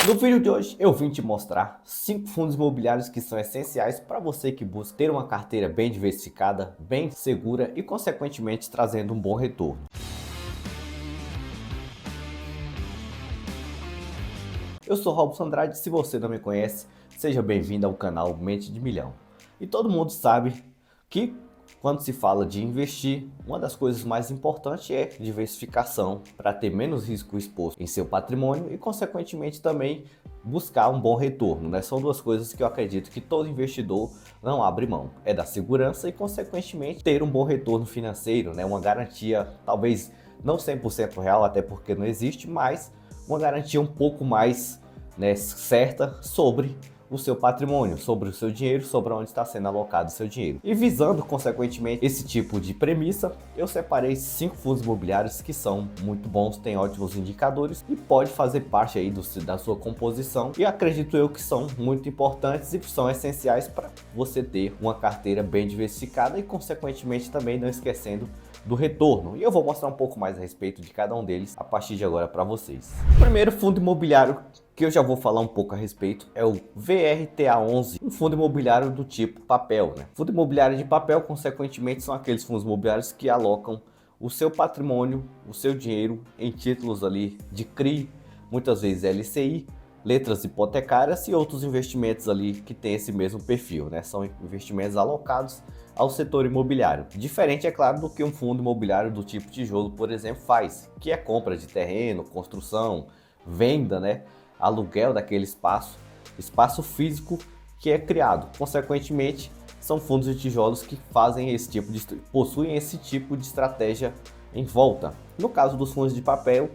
No vídeo de hoje eu vim te mostrar 5 fundos imobiliários que são essenciais para você que busca ter uma carteira bem diversificada, bem segura e consequentemente trazendo um bom retorno. Eu sou Robson Andrade, se você não me conhece, seja bem-vindo ao canal Mente de Milhão. E todo mundo sabe que quando se fala de investir, uma das coisas mais importantes é diversificação para ter menos risco exposto em seu patrimônio e consequentemente também buscar um bom retorno, né? São duas coisas que eu acredito que todo investidor não abre mão. É da segurança e consequentemente ter um bom retorno financeiro, né? Uma garantia talvez não 100% real, até porque não existe, mas uma garantia um pouco mais, né, certa sobre o seu patrimônio, sobre o seu dinheiro, sobre onde está sendo alocado o seu dinheiro. E visando, consequentemente, esse tipo de premissa, eu separei 5 fundos imobiliários que são muito bons, têm ótimos indicadores e pode fazer parte aí da sua composição. E acredito eu que são muito importantes e são essenciais para você ter uma carteira bem diversificada e, consequentemente, também não esquecendo do retorno. E eu vou mostrar um pouco mais a respeito de cada um deles a partir de agora para vocês. O primeiro fundo imobiliário que eu já vou falar um pouco a respeito é o VRTA11, um fundo imobiliário do tipo papel, né? Fundo imobiliário de papel, consequentemente, são aqueles fundos imobiliários que alocam o seu patrimônio, o seu dinheiro em títulos ali de CRI, muitas vezes LCI, letras hipotecárias e outros investimentos ali que tem esse mesmo perfil, né? São investimentos alocados ao setor imobiliário. Diferente, é claro, do que um fundo imobiliário do tipo tijolo, por exemplo, faz, que é compra de terreno, construção, venda, né? Aluguel daquele espaço físico que é criado. Consequentemente, são fundos de tijolos que possuem esse tipo de estratégia em volta. No caso dos fundos de papel,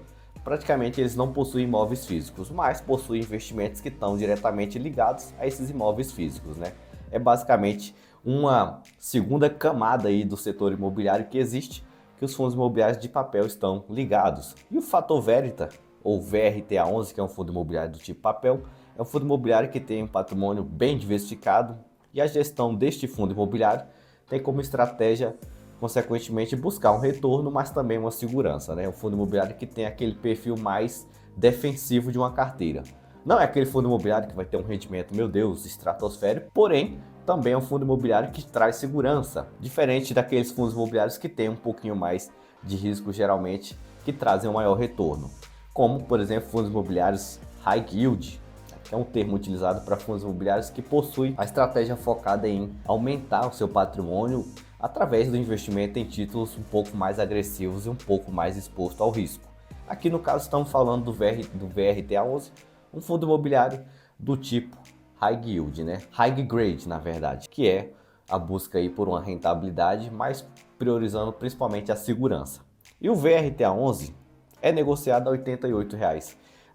praticamente eles não possuem imóveis físicos, mas possuem investimentos que estão diretamente ligados a esses imóveis físicos, né? É basicamente uma segunda camada aí do setor imobiliário que existe, que os fundos imobiliários de papel estão ligados. E o Fator Verita, ou VRTA11, que é um fundo imobiliário do tipo papel, é um fundo imobiliário que tem um patrimônio bem diversificado e a gestão deste fundo imobiliário tem como estratégia, consequentemente, buscar um retorno, mas também uma segurança, né? Um fundo imobiliário que tem aquele perfil mais defensivo de uma carteira. Não é aquele fundo imobiliário que vai ter um rendimento, meu Deus, estratosférico, porém, também é um fundo imobiliário que traz segurança, diferente daqueles fundos imobiliários que têm um pouquinho mais de risco, geralmente, que trazem um maior retorno. Como, por exemplo, fundos imobiliários high yield, que é um termo utilizado para fundos imobiliários que possuem a estratégia focada em aumentar o seu patrimônio através do investimento em títulos um pouco mais agressivos e um pouco mais exposto ao risco. Aqui no caso estamos falando do VRTA11, um fundo imobiliário do tipo high yield, né? High grade, na verdade, que é a busca aí por uma rentabilidade, mas priorizando principalmente a segurança. E o VRTA11 é negociado a R$ 88.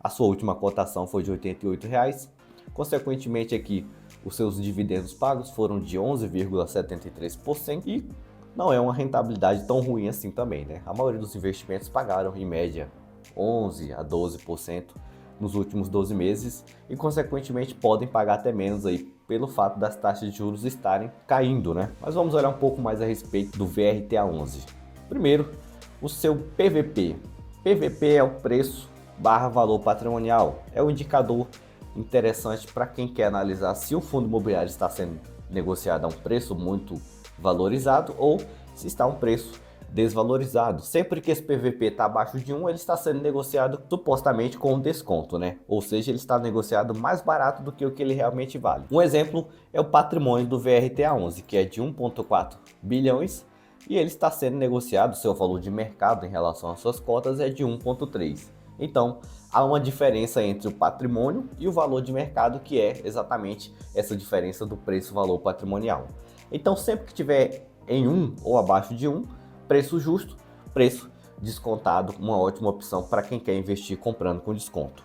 A sua última cotação foi de R$ 88. Consequentemente, aqui os seus dividendos pagos foram de 11,73% e não é uma rentabilidade tão ruim assim também, né? A maioria dos investimentos pagaram em média 11 a 12% nos últimos 12 meses e consequentemente podem pagar até menos aí pelo fato das taxas de juros estarem caindo, né? Mas vamos olhar um pouco mais a respeito do VRTA11. Primeiro, o seu PVP. PVP é o preço barra valor patrimonial. É um indicador interessante para quem quer analisar se o fundo imobiliário está sendo negociado a um preço muito valorizado ou se está a um preço desvalorizado. Sempre que esse PVP está abaixo de 1, ele está sendo negociado supostamente com desconto, né? Ou seja, ele está negociado mais barato do que o que ele realmente vale. Um exemplo é o patrimônio do VRTA11, que é de 1,4 bilhões e ele está sendo negociado, seu valor de mercado em relação às suas cotas é de 1,3. Então, há uma diferença entre o patrimônio e o valor de mercado, que é exatamente essa diferença do preço-valor patrimonial. Então, sempre que tiver em 1 ou abaixo de 1, preço justo, preço descontado, uma ótima opção para quem quer investir comprando com desconto.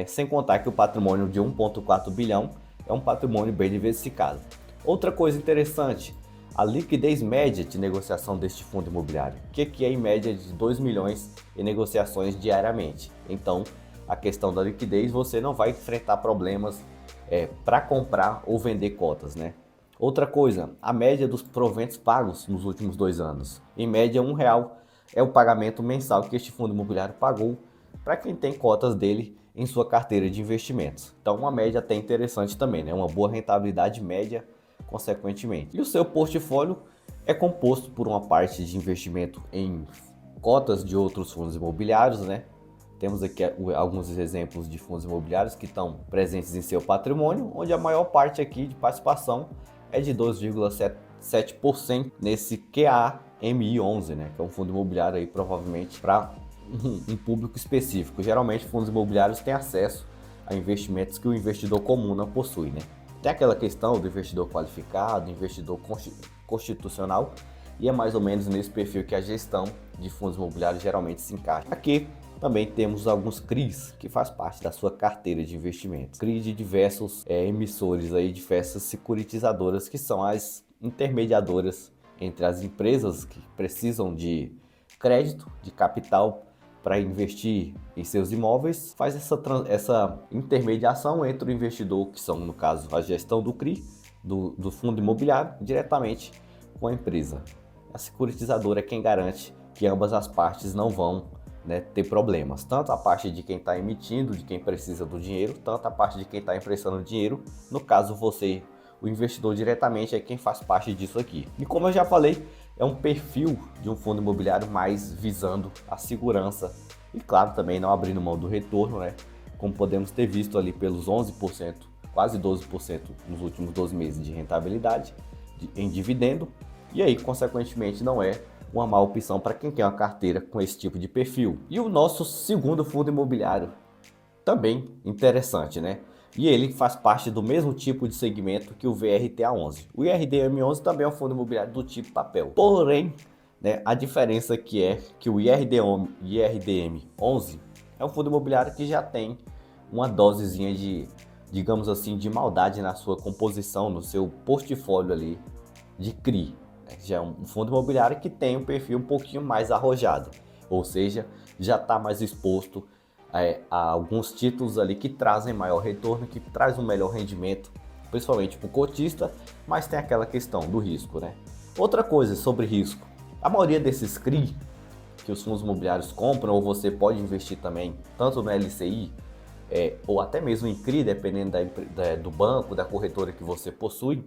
Sem contar que o patrimônio de 1,4 bilhão é um patrimônio bem diversificado. Outra coisa interessante, a liquidez média de negociação deste fundo imobiliário, que é em média de 2 milhões em negociações diariamente. Então, a questão da liquidez, você não vai enfrentar problemas para comprar ou vender cotas, né? Outra coisa, a média dos proventos pagos nos últimos 2 anos. Em média, R$ 1 é o pagamento mensal que este fundo imobiliário pagou para quem tem cotas dele em sua carteira de investimentos. Então uma média até interessante também, né? Uma boa rentabilidade média consequentemente. E o seu portfólio é composto por uma parte de investimento em cotas de outros fundos imobiliários, né? Temos aqui alguns exemplos de fundos imobiliários que estão presentes em seu patrimônio, onde a maior parte aqui de participação é de 2,7% nesse QAMI11, né? Que é um fundo imobiliário aí provavelmente para um público específico. Geralmente fundos imobiliários têm acesso a investimentos que o investidor comum não possui, né? Tem aquela questão do investidor qualificado, investidor constitucional, e é mais ou menos nesse perfil que a gestão de fundos imobiliários geralmente se encaixa. Aqui também temos alguns CRIs, que faz parte da sua carteira de investimentos. CRI de diversos emissores, aí, diversas securitizadoras, que são as intermediadoras entre as empresas que precisam de crédito, de capital, para investir em seus imóveis, faz essa intermediação entre o investidor, que são, no caso, a gestão do CRI, do fundo imobiliário, diretamente com a empresa. A securitizadora é quem garante que ambas as partes não vão, né, ter problemas. Tanto a parte de quem está emitindo, de quem precisa do dinheiro, tanto a parte de quem está emprestando dinheiro. No caso, você, o investidor diretamente, é quem faz parte disso aqui. E como eu já falei, é um perfil de um fundo imobiliário mais visando a segurança e, claro, também não abrindo mão do retorno, né? Como podemos ter visto ali pelos 11%, quase 12% nos últimos 12 meses de rentabilidade em dividendo. E aí, consequentemente, não é uma má opção para quem quer uma carteira com esse tipo de perfil. E o nosso segundo fundo imobiliário, também interessante, né? E ele faz parte do mesmo tipo de segmento que o VRTA11. O IRDM11 também é um fundo imobiliário do tipo papel. Porém, né, a diferença aqui é que o IRDM11 é um fundo imobiliário que já tem uma dosezinha de, digamos assim, de maldade na sua composição, no seu portfólio ali de CRI. Já é um fundo imobiliário que tem um perfil um pouquinho mais arrojado, ou seja, já está mais exposto a alguns títulos ali que trazem maior retorno, que traz um melhor rendimento, principalmente para o cotista, mas tem aquela questão do risco, né? Outra coisa sobre risco, a maioria desses CRI que os fundos imobiliários compram, ou você pode investir também, tanto no LCI, ou até mesmo em CRI, dependendo do banco, da corretora que você possui,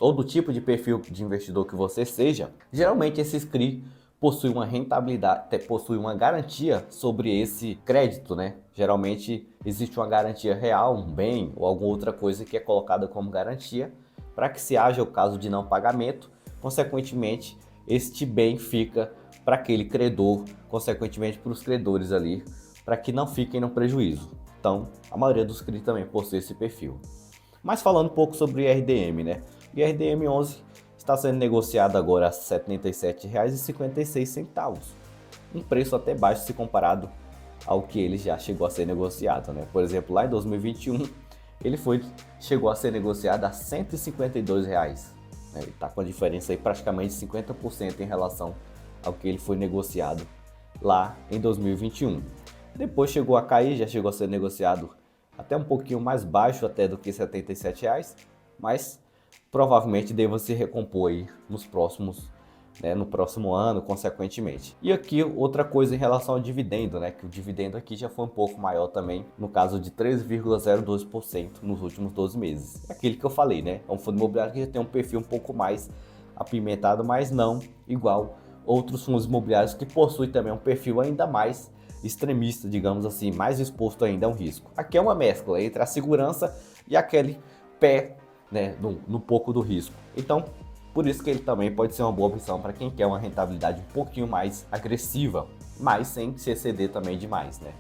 ou do tipo de perfil de investidor que você seja, geralmente esses CRI possui uma rentabilidade, possui uma garantia sobre esse crédito, né? Geralmente existe uma garantia real, um bem ou alguma outra coisa que é colocada como garantia para que se haja o caso de não pagamento, consequentemente este bem fica para aquele credor, consequentemente para os credores ali, para que não fiquem no prejuízo. Então, a maioria dos CRI também possui esse perfil. Mas falando um pouco sobre o IRDM, né? O IRDM11 está sendo negociado agora a R$ 77,56, um preço até baixo se comparado ao que ele já chegou a ser negociado, né? Por exemplo, lá em 2021, ele chegou a ser negociado a R$ 152, né? Ele está com a diferença aí praticamente 50% em relação ao que ele foi negociado lá em 2021. Depois chegou a cair, já chegou a ser negociado até um pouquinho mais baixo até do que R$ 77, mas provavelmente deva se recompor aí nos próximos, né, no próximo ano, consequentemente. E aqui outra coisa em relação ao dividendo, né, que o dividendo aqui já foi um pouco maior também, no caso de 13,02% nos últimos 12 meses. É aquele que eu falei, né, é um fundo imobiliário que já tem um perfil um pouco mais apimentado, mas não igual outros fundos imobiliários que possuem também um perfil ainda mais extremista, digamos assim, mais exposto ainda a um risco. Aqui é uma mescla entre a segurança e aquele pé, né, no pouco do risco. Então, por isso que ele também pode ser uma boa opção para quem quer uma rentabilidade um pouquinho mais agressiva, mas sem se exceder também demais, né?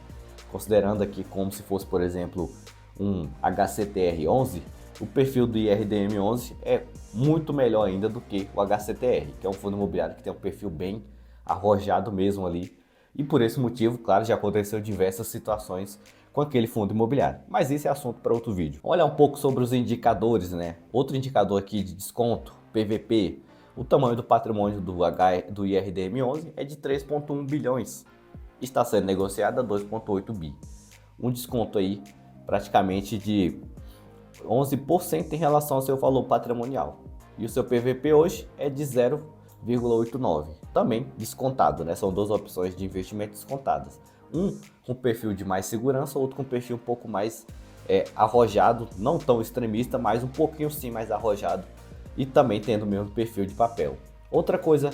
Considerando aqui como se fosse, por exemplo, um HCTR11, o perfil do IRDM11 é muito melhor ainda do que o HCTR, que é um fundo imobiliário que tem um perfil bem arrojado mesmo ali. E por esse motivo, claro, já aconteceu diversas situações com aquele fundo imobiliário. Mas esse é assunto para outro vídeo. Vamos olhar um pouco sobre os indicadores, né? Outro indicador aqui de desconto, PVP, o tamanho do patrimônio do IRDM11 é de 3,1 bilhões. Está sendo negociado a 2,8 bi. Um desconto aí praticamente de 11% em relação ao seu valor patrimonial. E o seu PVP hoje é de 0,89. Também descontado, né? São duas opções de investimento descontadas. Um com perfil de mais segurança, outro com perfil um pouco mais arrojado, não tão extremista, mas um pouquinho sim mais arrojado e também tendo o mesmo perfil de papel. Outra coisa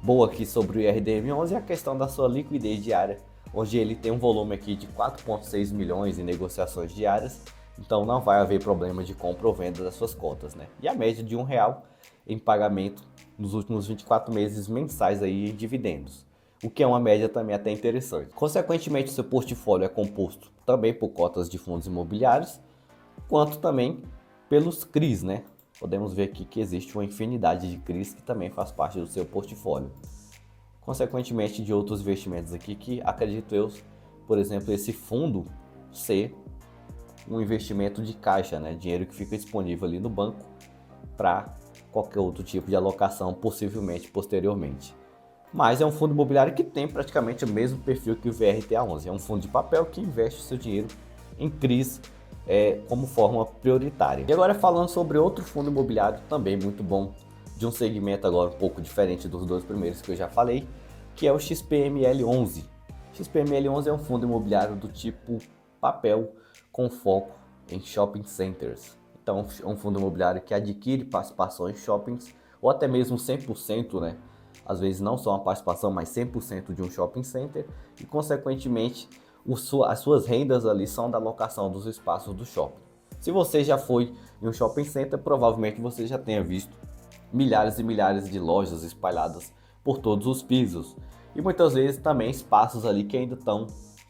boa aqui sobre o IRDM11 é a questão da sua liquidez diária, onde ele tem um volume aqui de 4,6 milhões em negociações diárias, então não vai haver problema de compra ou venda das suas cotas, né? E a média de R$ 1 em pagamento nos últimos 24 meses mensais aí em dividendos, o que é uma média também até interessante. Consequentemente, seu portfólio é composto também por cotas de fundos imobiliários, quanto também pelos CRIs, né? Podemos ver aqui que existe uma infinidade de CRIs que também faz parte do seu portfólio. Consequentemente, de outros investimentos aqui que acredito eu, por exemplo, esse fundo ser um investimento de caixa, né? Dinheiro que fica disponível ali no banco para qualquer outro tipo de alocação, possivelmente posteriormente. Mas é um fundo imobiliário que tem praticamente o mesmo perfil que o VRTA11. É um fundo de papel que investe seu dinheiro em CRIs como forma prioritária. E agora falando sobre outro fundo imobiliário também muito bom, de um segmento agora um pouco diferente dos dois primeiros que eu já falei, que é o XPML11. XPML11 é um fundo imobiliário do tipo papel com foco em shopping centers. Então é um fundo imobiliário que adquire participações em shoppings ou até mesmo 100%, né? Às vezes não só uma participação, mas 100% de um shopping center e, consequentemente, as suas rendas ali são da locação dos espaços do shopping. Se você já foi em um shopping center, provavelmente você já tenha visto milhares e milhares de lojas espalhadas por todos os pisos e muitas vezes também espaços ali que ainda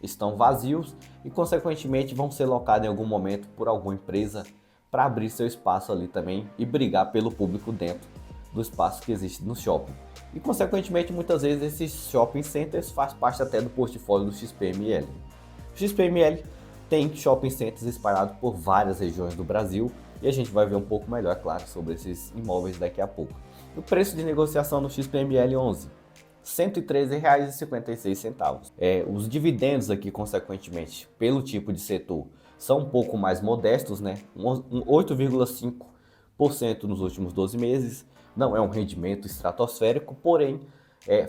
estão vazios e, consequentemente, vão ser locados em algum momento por alguma empresa para abrir seu espaço ali também e brigar pelo público dentro do espaço que existe no shopping. E, consequentemente, muitas vezes esses shopping centers fazem parte até do portfólio do XPML. O XPML tem shopping centers espalhados por várias regiões do Brasil e a gente vai ver um pouco melhor, claro, sobre esses imóveis daqui a pouco. O preço de negociação no XPML 11, R$ 113,56. Os dividendos aqui, consequentemente, pelo tipo de setor, são um pouco mais modestos, né? 8,5% nos últimos 12 meses. Não é um rendimento estratosférico, porém,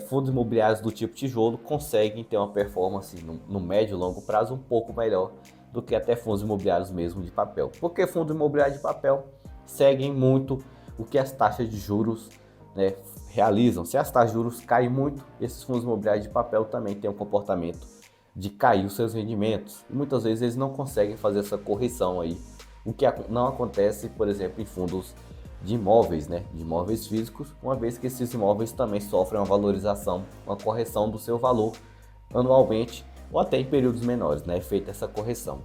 fundos imobiliários do tipo tijolo conseguem ter uma performance no médio e longo prazo um pouco melhor do que até fundos imobiliários mesmo de papel. Porque fundos imobiliários de papel seguem muito o que as taxas de juros, né, realizam. Se as taxas de juros caem muito, esses fundos imobiliários de papel também têm um comportamento de cair os seus rendimentos. E muitas vezes eles não conseguem fazer essa correção aí, o que não acontece, por exemplo, em fundos de imóveis, né, de imóveis físicos, uma vez que esses imóveis também sofrem uma valorização, uma correção do seu valor anualmente ou até em períodos menores, né, feita essa correção.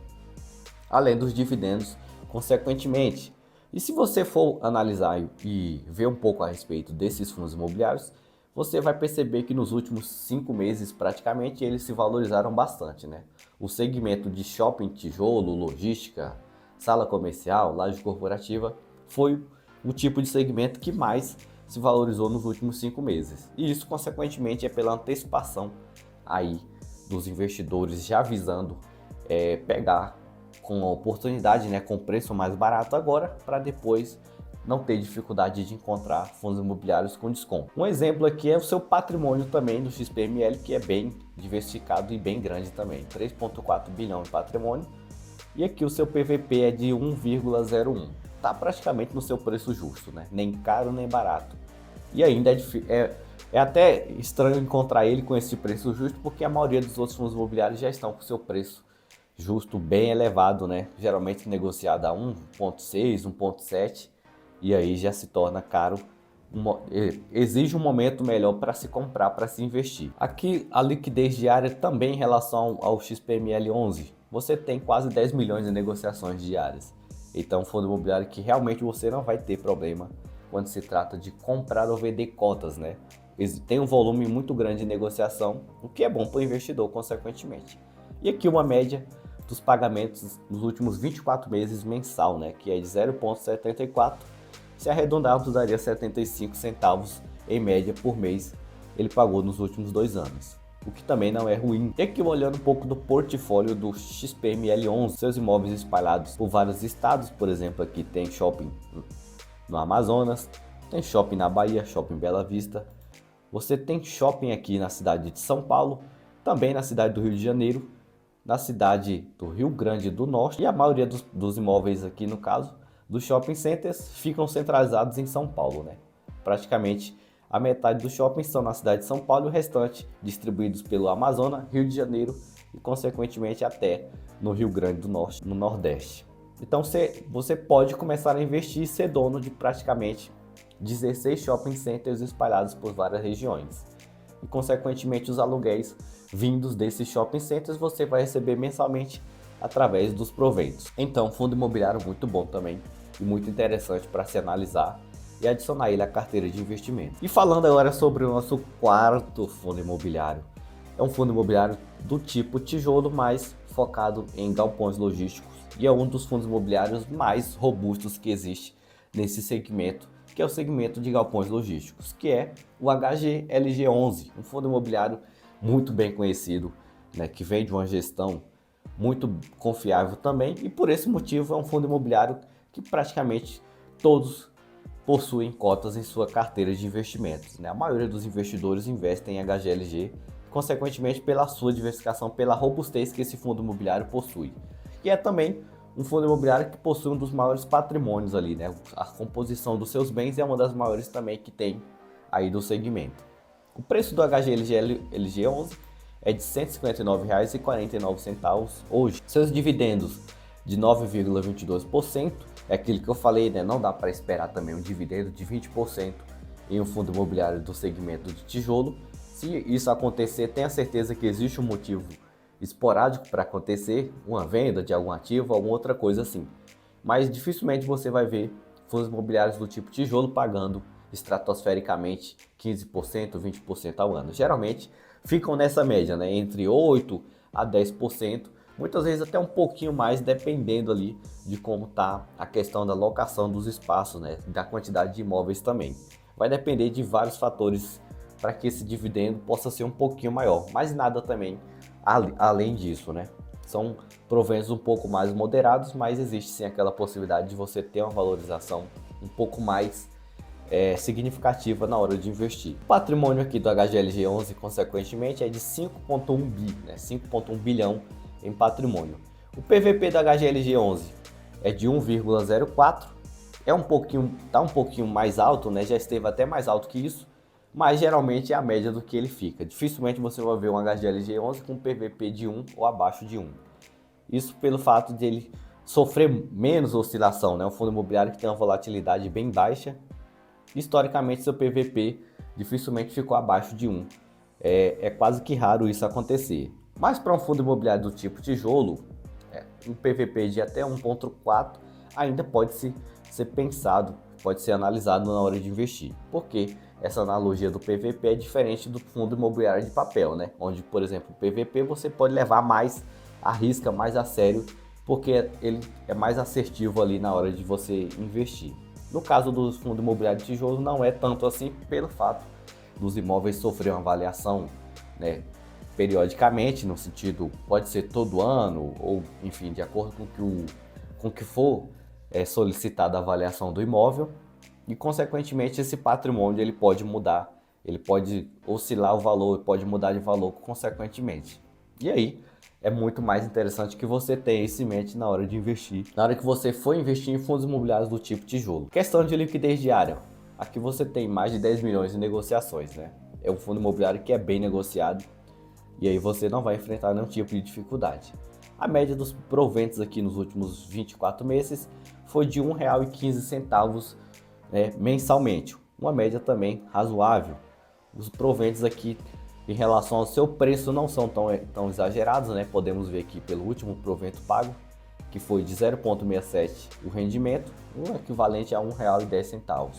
Além dos dividendos, consequentemente. E se você for analisar e ver um pouco a respeito desses fundos imobiliários, você vai perceber que nos últimos 5 meses, praticamente, eles se valorizaram bastante, né? O segmento de shopping, tijolo, logística, sala comercial, laje corporativa, foi o tipo de segmento que mais se valorizou nos últimos 5 meses. E isso, consequentemente, é pela antecipação aí dos investidores já visando pegar com a oportunidade, né, com preço mais barato agora, para depois não ter dificuldade de encontrar fundos imobiliários com desconto. Um exemplo aqui é o seu patrimônio também do XPML, que é bem diversificado e bem grande também, 3,4 bilhão em patrimônio, e aqui o seu PVP é de 1,01. Tá praticamente no seu preço justo, né? Nem caro nem barato. E ainda é até estranho encontrar ele com esse preço justo, porque a maioria dos outros fundos imobiliários já estão com seu preço justo bem elevado, né? Geralmente negociado a 1,6, 1,7, e aí já se torna caro. Exige um momento melhor para se comprar, para se investir. Aqui a liquidez diária também em relação ao XPML 11, você tem quase 10 milhões de negociações diárias. Então, um fundo imobiliário que realmente você não vai ter problema quando se trata de comprar ou vender cotas, né? Tem um volume muito grande de negociação, o que é bom para o investidor, consequentemente. E aqui uma média dos pagamentos nos últimos 24 meses mensal, né? Que é de 0,74. Se arredondarmos, daria 75 centavos em média por mês. Ele pagou nos últimos 2 anos. O que também não é ruim. E aqui olhando um pouco do portfólio do XPML 11, seus imóveis espalhados por vários estados, por exemplo, aqui tem shopping no Amazonas, tem shopping na Bahia, shopping Bela Vista, você tem shopping aqui na cidade de São Paulo também na cidade do Rio de Janeiro, na cidade do Rio Grande do Norte, e a maioria dos imóveis aqui, no caso, dos shopping centers, ficam centralizados em São Paulo, né? Praticamente a metade dos shoppings são na cidade de São Paulo e o restante distribuídos pelo Amazonas, Rio de Janeiro e, consequentemente, até no Rio Grande do Norte, no Nordeste. Então você pode começar a investir e ser dono de praticamente 16 shopping centers espalhados por várias regiões. E, consequentemente, os aluguéis vindos desses shopping centers você vai receber mensalmente através dos proventos. Então, fundo imobiliário muito bom também e muito interessante para se analisar e adicionar ele à carteira de investimento. E falando agora sobre o nosso quarto fundo imobiliário. É um fundo imobiliário do tipo tijolo, mas focado em galpões logísticos, e é um dos fundos imobiliários mais robustos que existe nesse segmento, que é o segmento de galpões logísticos, que é o HGLG11, um fundo imobiliário muito bem conhecido, né, que vem de uma gestão muito confiável também, e por esse motivo é um fundo imobiliário que praticamente todos possuem cotas em sua carteira de investimentos, né? A maioria dos investidores investem em HGLG, consequentemente pela sua diversificação, pela robustez que esse fundo imobiliário possui. E é também um fundo imobiliário que possui um dos maiores patrimônios ali, né? A composição dos seus bens é uma das maiores também que tem aí do segmento. O preço do HGLG11 é de R$ 159,49 hoje. Seus dividendos de 9,22%, é aquilo que eu falei, né? Não dá para esperar também um dividendo de 20% em um fundo imobiliário do segmento de tijolo. Se isso acontecer, tenha certeza que existe um motivo esporádico para acontecer, uma venda de algum ativo, alguma outra coisa assim. Mas dificilmente você vai ver fundos imobiliários do tipo tijolo pagando estratosfericamente 15%, 20% ao ano. Geralmente ficam nessa média, né? Entre 8% a 10%, muitas vezes até um pouquinho mais, dependendo ali de como está a questão da locação dos espaços, né? Da quantidade de imóveis também. Vai depender de vários fatores para que esse dividendo possa ser um pouquinho maior, mas nada também além disso, né? São proventos um pouco mais moderados, mas existe sim aquela possibilidade de você ter uma valorização um pouco mais significativa na hora de investir. O patrimônio aqui do HGLG11, consequentemente, é de 5,1 bi, né? 5,1 bilhão em patrimônio. O PVP do HGLG11 é de 1,04, tá um pouquinho mais alto, né? Já esteve até mais alto que isso, mas geralmente é a média do que ele fica. Dificilmente você vai ver um HGLG11 com PVP de 1 ou abaixo de 1. Isso pelo fato de ele sofrer menos oscilação, né? Um fundo imobiliário que tem uma volatilidade bem baixa. Historicamente, seu PVP dificilmente ficou abaixo de 1. É quase que raro isso acontecer. Mas para um fundo imobiliário do tipo tijolo, um PVP de até 1,4 ainda pode ser pensado, pode ser analisado na hora de investir. Por quê? Essa analogia do PVP é diferente do fundo imobiliário de papel, né? Onde, por exemplo, o PVP você pode levar mais a risca, mais a sério, porque ele é mais assertivo ali na hora de você investir. No caso do fundo imobiliário de tijolo, não é tanto assim pelo fato dos imóveis sofrer uma avaliação, né, periodicamente, no sentido, pode ser todo ano, ou enfim, de acordo com o que for solicitada a avaliação do imóvel. E, consequentemente, esse patrimônio ele pode mudar, ele pode oscilar o valor, pode mudar de valor consequentemente. E aí, é muito mais interessante que você tenha isso em mente na hora de investir, na hora que você for investir em fundos imobiliários do tipo tijolo. Questão de liquidez diária. Aqui você tem mais de 10 milhões de negociações, né? É um fundo imobiliário que é bem negociado e aí você não vai enfrentar nenhum tipo de dificuldade. A média dos proventos aqui nos últimos 24 meses foi de R$ 1,15, mensalmente, uma média também razoável. Os proventos aqui em relação ao seu preço não são tão exagerados, né? Podemos ver aqui pelo último provento pago, que foi de 0,67 o rendimento, um equivalente a R$ 1,10.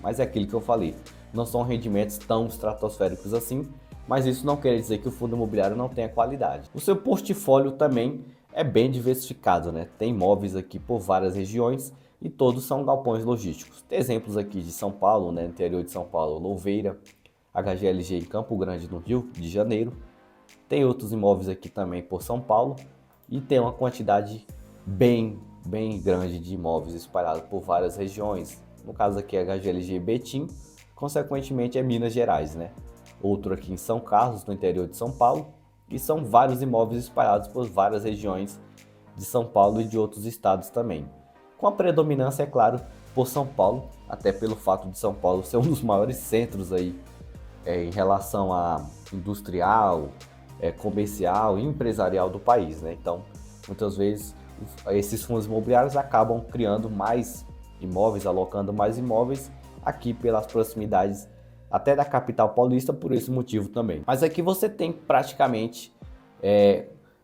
Mas é aquilo que eu falei, não são rendimentos tão estratosféricos assim, mas isso não quer dizer que o fundo imobiliário não tenha qualidade. O seu portfólio também é bem diversificado, né? Tem imóveis aqui por várias regiões e todos são galpões logísticos. Tem exemplos aqui de São Paulo, né? Interior de São Paulo, Louveira, HGLG em Campo Grande, no Rio de Janeiro. Tem outros imóveis aqui também por São Paulo e tem uma quantidade bem grande de imóveis espalhados por várias regiões. No caso aqui é HGLG Betim, consequentemente é Minas Gerais, né? Outro aqui em São Carlos, no interior de São Paulo, E são vários imóveis espalhados por várias regiões de São Paulo e de outros estados também. Com a predominância, é claro, por São Paulo, até pelo fato de São Paulo ser um dos maiores centros aí em relação a industrial, comercial e empresarial do país, né? Então, muitas vezes esses fundos imobiliários acabam criando mais imóveis, alocando mais imóveis aqui pelas proximidades até da capital paulista, por esse motivo também. Mas aqui você tem praticamente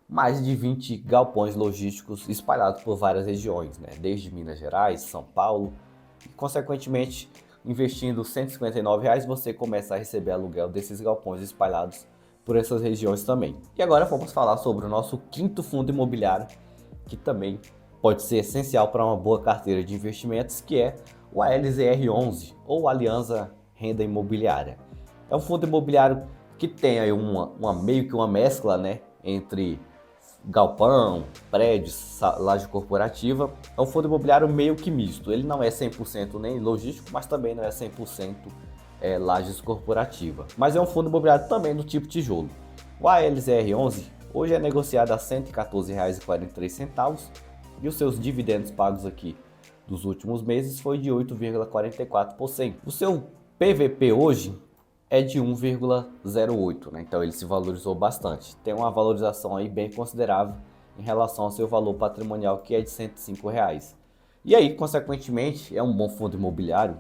mais de 20 galpões logísticos espalhados por várias regiões, né? Desde Minas Gerais, São Paulo, e consequentemente, investindo R$ 159, você começa a receber aluguel desses galpões espalhados por essas regiões também. E agora vamos falar sobre o nosso quinto fundo imobiliário, que também pode ser essencial para uma boa carteira de investimentos, que é o ALZR11, ou Aliança Renda Imobiliária. É um fundo imobiliário que tem aí meio que uma mescla, né, entre galpão, prédios, laje corporativa. É um fundo imobiliário meio que misto. Ele não é 100% nem logístico, mas também não é 100% lajes corporativa. Mas é um fundo imobiliário também do tipo tijolo. O ALZR11 hoje é negociado a R$ 114,43 e os seus dividendos pagos aqui dos últimos meses foi de 8,44%. O seu PVP hoje é de 1,08, né? Então ele se valorizou bastante. Tem uma valorização aí bem considerável em relação ao seu valor patrimonial, que é de R$ 105. E aí, consequentemente, é um bom fundo imobiliário,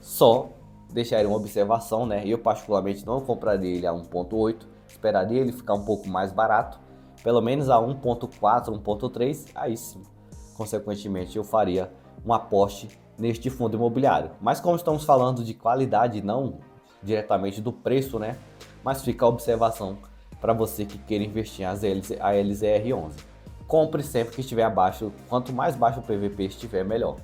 só deixaria uma observação, né? Eu particularmente não compraria ele a 1,8, esperaria ele ficar um pouco mais barato, pelo menos a 1,4, 1,3, aí sim, consequentemente eu faria um aporte neste fundo imobiliário. Mas como estamos falando de qualidade, não diretamente do preço, né? Mas fica a observação para você que queira investir em ALZR11. Compre sempre que estiver abaixo, quanto mais baixo o PVP estiver, melhor.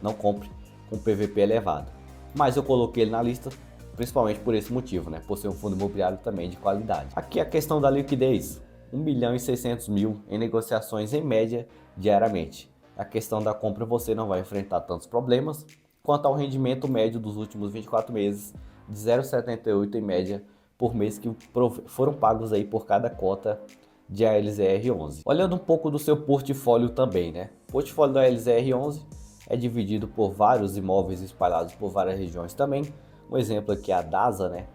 Não compre com PVP elevado. Mas eu coloquei ele na lista principalmente por esse motivo, né? Por ser um fundo imobiliário também de qualidade. Aqui a questão da liquidez, 1.600.000 em negociações em média diariamente. A questão da compra você não vai enfrentar tantos problemas. Quanto ao rendimento médio dos últimos 24 meses, de 0,78 em média por mês que foram pagos aí por cada cota de ALZR11. Olhando um pouco do seu portfólio também, né? O portfólio da ALZR11 é dividido por vários imóveis espalhados por várias regiões também. Um exemplo aqui é a DASA, né?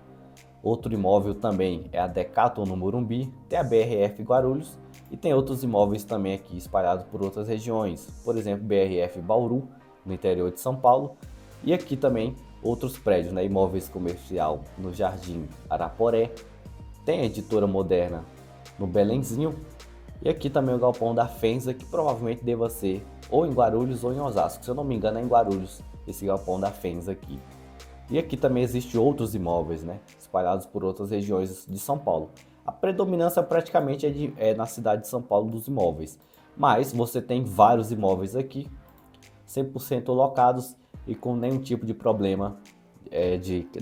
Outro imóvel também é a Decathlon no Morumbi, tem a BRF Guarulhos e tem outros imóveis também aqui espalhados por outras regiões. Por exemplo, BRF Bauru, no interior de São Paulo, e aqui também outros prédios, né? Imóveis comercial no Jardim Araporé, tem a Editora Moderna no Belenzinho e aqui também o galpão da Fenza, que provavelmente deva ser ou em Guarulhos ou em Osasco. Se eu não me engano é em Guarulhos esse galpão da Fenza aqui. E aqui também existem outros imóveis, né? Espalhados por outras regiões de São Paulo. A predominância praticamente é na cidade de São Paulo dos imóveis, mas você tem vários imóveis aqui 100% locados e com nenhum tipo de problema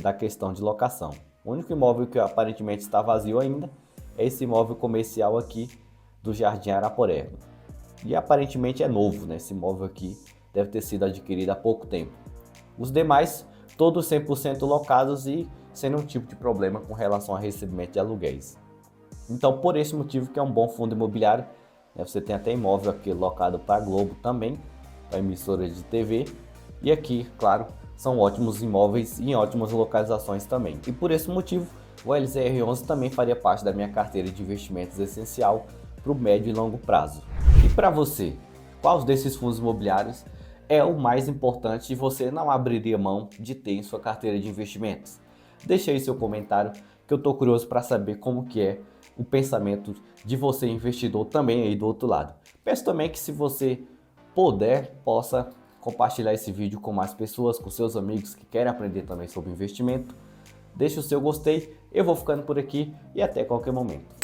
da questão de locação. O único imóvel que aparentemente está vazio ainda é esse imóvel comercial aqui do Jardim Araporé. E aparentemente é novo, né? Esse imóvel aqui deve ter sido adquirido há pouco tempo. Os demais, todos 100% locados e sem nenhum tipo de problema com relação a recebimento de aluguéis. Então, por esse motivo que é um bom fundo imobiliário, né? Você tem até imóvel aqui locado para a Globo também, para emissoras de TV. E aqui, claro, são ótimos imóveis e em ótimas localizações também. E por esse motivo, o LZR11 também faria parte da minha carteira de investimentos essencial para o médio e longo prazo. E para você, qual desses fundos imobiliários é o mais importante e você não abriria mão de ter em sua carteira de investimentos? Deixe aí seu comentário que eu estou curioso para saber como que é o pensamento de você investidor também aí do outro lado. Peço também que se você puder, possa compartilhar esse vídeo com mais pessoas, com seus amigos que querem aprender também sobre investimento. Deixe o seu gostei, eu vou ficando por aqui e até qualquer momento.